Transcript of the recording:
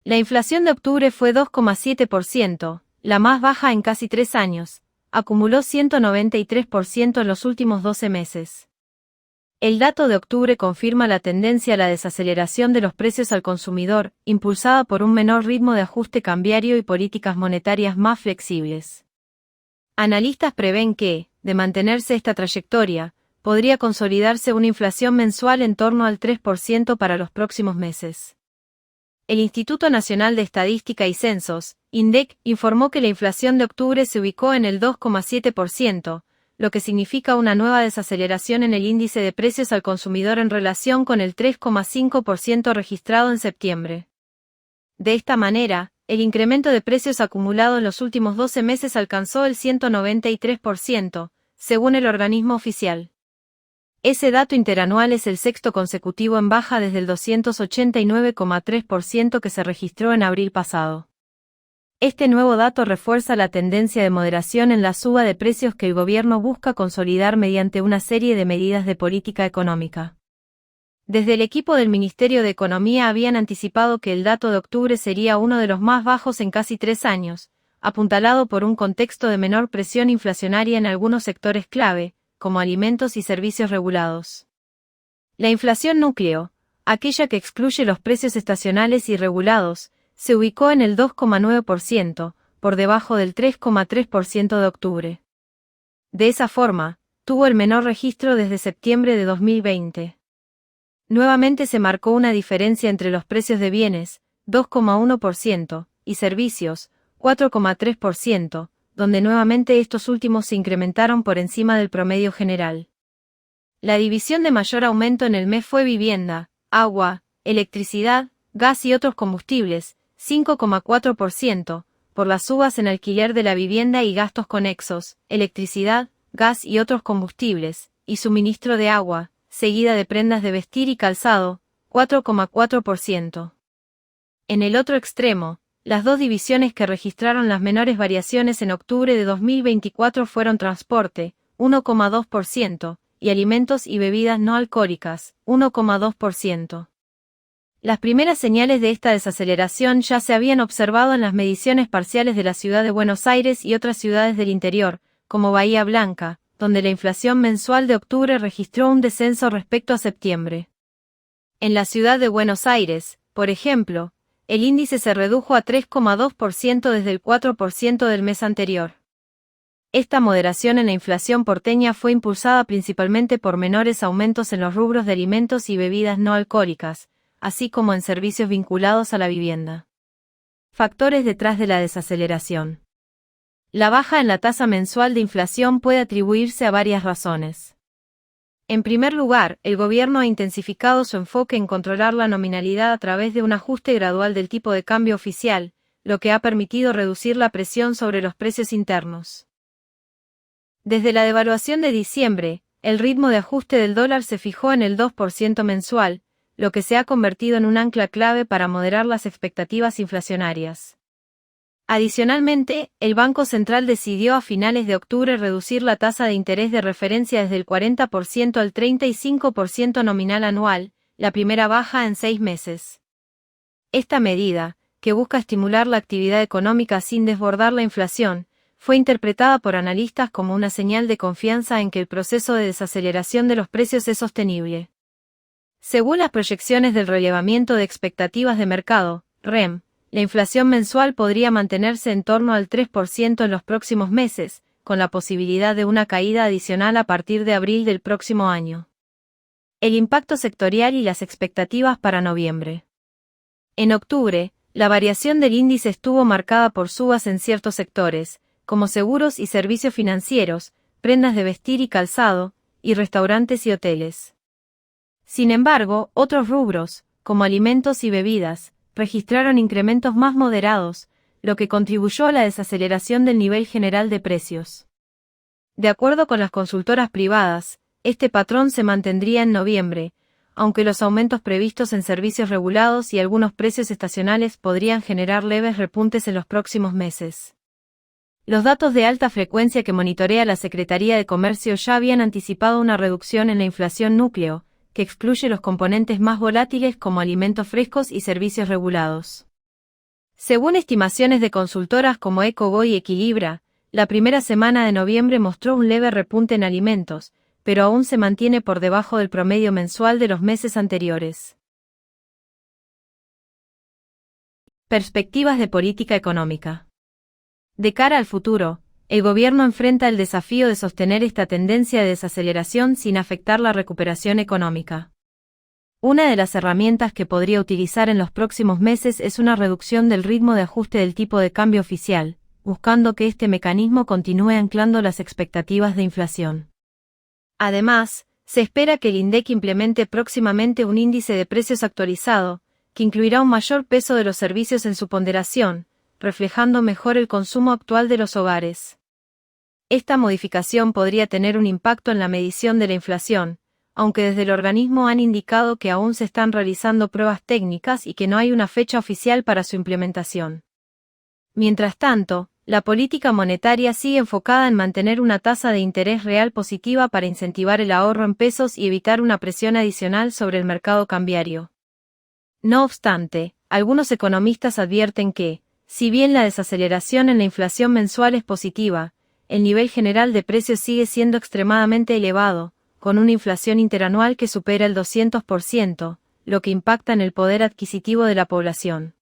La inflación de octubre fue 2,7%, la más baja en casi 3 años, acumuló 193% en los últimos 12 meses. El dato de octubre confirma la tendencia a la desaceleración de los precios al consumidor, impulsada por un menor ritmo de ajuste cambiario y políticas monetarias más flexibles. Analistas prevén que, de mantenerse esta trayectoria, podría consolidarse una inflación mensual en torno al 3% para los próximos meses. El Instituto Nacional de Estadística y Censos, INDEC, informó que la inflación de octubre se ubicó en el 2,7%, lo que significa una nueva desaceleración en el índice de precios al consumidor en relación con el 3,5% registrado en septiembre. De esta manera, el incremento de precios acumulado en los últimos 12 meses alcanzó el 193%, según el organismo oficial. Ese dato interanual es el sexto consecutivo en baja desde el 289,3% que se registró en abril pasado. Este nuevo dato refuerza la tendencia de moderación en la suba de precios que el gobierno busca consolidar mediante una serie de medidas de política económica. Desde el equipo del Ministerio de Economía habían anticipado que el dato de octubre sería uno de los más bajos en casi 3 años, apuntalado por un contexto de menor presión inflacionaria en algunos sectores clave, como alimentos y servicios regulados. La inflación núcleo, aquella que excluye los precios estacionales y regulados, se ubicó en el 2,9%, por debajo del 3,3% de octubre. De esa forma, tuvo el menor registro desde septiembre de 2020. Nuevamente se marcó una diferencia entre los precios de bienes, 2,1%, y servicios, 4,3%, donde nuevamente estos últimos se incrementaron por encima del promedio general. La división de mayor aumento en el mes fue vivienda, agua, electricidad, gas y otros combustibles, 5,4%, por las subas en alquiler de la vivienda y gastos conexos, electricidad, gas y otros combustibles, y suministro de agua, seguida de prendas de vestir y calzado, 4,4%. En el otro extremo, las dos divisiones que registraron las menores variaciones en octubre de 2024 fueron transporte, 1,2%, y alimentos y bebidas no alcohólicas, 1,2%. Las primeras señales de esta desaceleración ya se habían observado en las mediciones parciales de la ciudad de Buenos Aires y otras ciudades del interior, como Bahía Blanca, donde la inflación mensual de octubre registró un descenso respecto a septiembre. En la ciudad de Buenos Aires, por ejemplo, el índice se redujo a 3,2% desde el 4% del mes anterior. Esta moderación en la inflación porteña fue impulsada principalmente por menores aumentos en los rubros de alimentos y bebidas no alcohólicas, así como en servicios vinculados a la vivienda. Factores detrás de la desaceleración. La baja en la tasa mensual de inflación puede atribuirse a varias razones. En primer lugar, el gobierno ha intensificado su enfoque en controlar la nominalidad a través de un ajuste gradual del tipo de cambio oficial, lo que ha permitido reducir la presión sobre los precios internos. Desde la devaluación de diciembre, el ritmo de ajuste del dólar se fijó en el 2% mensual, lo que se ha convertido en un ancla clave para moderar las expectativas inflacionarias. Adicionalmente, el Banco Central decidió a finales de octubre reducir la tasa de interés de referencia desde el 40% al 35% nominal anual, la primera baja en 6 meses. Esta medida, que busca estimular la actividad económica sin desbordar la inflación, fue interpretada por analistas como una señal de confianza en que el proceso de desaceleración de los precios es sostenible. Según las proyecciones del relevamiento de expectativas de mercado, REM, la inflación mensual podría mantenerse en torno al 3% en los próximos meses, con la posibilidad de una caída adicional a partir de abril del próximo año. El impacto sectorial y las expectativas para noviembre. En octubre, la variación del índice estuvo marcada por subas en ciertos sectores, como seguros y servicios financieros, prendas de vestir y calzado, y restaurantes y hoteles. Sin embargo, otros rubros, como alimentos y bebidas, registraron incrementos más moderados, lo que contribuyó a la desaceleración del nivel general de precios. De acuerdo con las consultoras privadas, este patrón se mantendría en noviembre, aunque los aumentos previstos en servicios regulados y algunos precios estacionales podrían generar leves repuntes en los próximos meses. Los datos de alta frecuencia que monitorea la Secretaría de Comercio ya habían anticipado una reducción en la inflación núcleo, que excluye los componentes más volátiles como alimentos frescos y servicios regulados. Según estimaciones de consultoras como Ecoboy y Equilibra, la primera semana de noviembre mostró un leve repunte en alimentos, pero aún se mantiene por debajo del promedio mensual de los meses anteriores. Perspectivas de política económica. De cara al futuro, el gobierno enfrenta el desafío de sostener esta tendencia de desaceleración sin afectar la recuperación económica. Una de las herramientas que podría utilizar en los próximos meses es una reducción del ritmo de ajuste del tipo de cambio oficial, buscando que este mecanismo continúe anclando las expectativas de inflación. Además, se espera que el INDEC implemente próximamente un índice de precios actualizado, que incluirá un mayor peso de los servicios en su ponderación, reflejando mejor el consumo actual de los hogares. Esta modificación podría tener un impacto en la medición de la inflación, aunque desde el organismo han indicado que aún se están realizando pruebas técnicas y que no hay una fecha oficial para su implementación. Mientras tanto, la política monetaria sigue enfocada en mantener una tasa de interés real positiva para incentivar el ahorro en pesos y evitar una presión adicional sobre el mercado cambiario. No obstante, algunos economistas advierten que, si bien la desaceleración en la inflación mensual es positiva, el nivel general de precios sigue siendo extremadamente elevado, con una inflación interanual que supera el 200%, lo que impacta en el poder adquisitivo de la población.